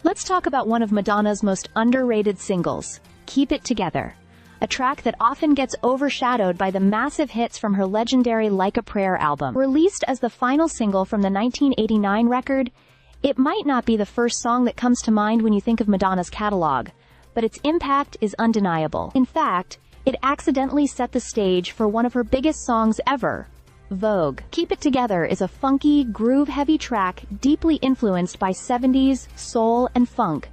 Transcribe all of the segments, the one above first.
Let's talk about one of Madonna's most underrated singles, Keep It Together, a track that often gets overshadowed by the massive hits from her legendary Like a Prayer album. Released as the final single from the 1989 record, it might not be the first song that comes to mind when you think of Madonna's catalog, but its impact is undeniable. In fact, it accidentally set the stage for one of her biggest songs ever, Vogue. Keep It Together is a funky, groove-heavy track deeply influenced by 70s soul and funk,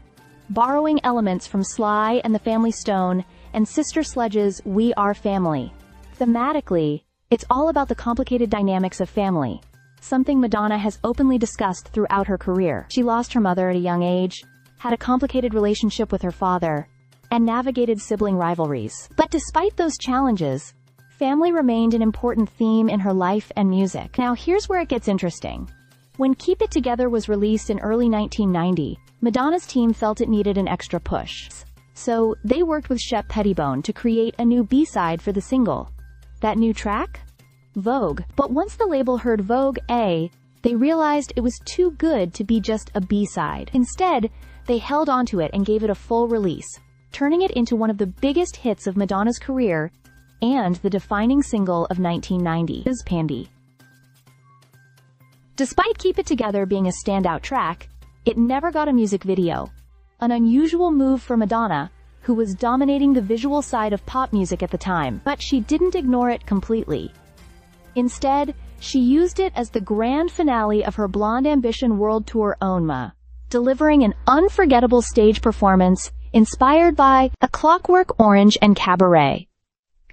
borrowing elements from Sly and the Family Stone and Sister Sledge's We Are Family. Thematically, it's all about the complicated dynamics of family, something Madonna has openly discussed throughout her career. She lost her mother at a young age, had a complicated relationship with her father, and navigated sibling rivalries. But despite those challenges, family remained an important theme in her life and music. Now here's where it gets interesting. When Keep It Together was released in early 1990, Madonna's team felt it needed an extra push. So they worked with Shep Pettibone to create a new B-side for the single. That new track? Vogue. But once the label heard Vogue A, they realized it was too good to be just a B-side. Instead, they held onto it and gave it a full release, turning it into one of the biggest hits of Madonna's career and the defining single of 1990, Pandy. Despite Keep It Together being a standout track, it never got a music video, an unusual move for Madonna, who was dominating the visual side of pop music at the time. But she didn't ignore it completely. Instead, she used it as the grand finale of her Blonde Ambition World Tour ONMA, delivering an unforgettable stage performance inspired by A Clockwork Orange and Cabaret.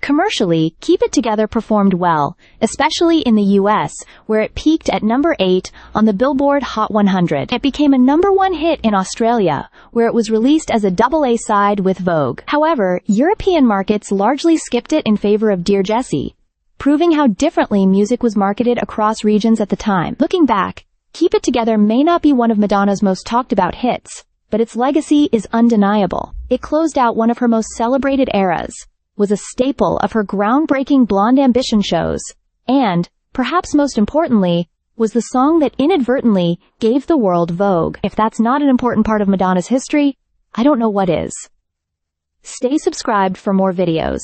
Commercially, Keep It Together performed well, especially in the US, where it peaked at number 8 on the Billboard Hot 100. It became a number 1 hit in Australia, where it was released as a double A-side with Vogue. However, European markets largely skipped it in favor of Dear Jessie, proving how differently music was marketed across regions at the time. Looking back, Keep It Together may not be one of Madonna's most talked about hits, but its legacy is undeniable. It closed out one of her most celebrated eras, was a staple of her groundbreaking Blonde Ambition shows, and, perhaps most importantly, was the song that inadvertently gave the world Vogue. If that's not an important part of Madonna's history, I don't know what is. Stay subscribed for more videos.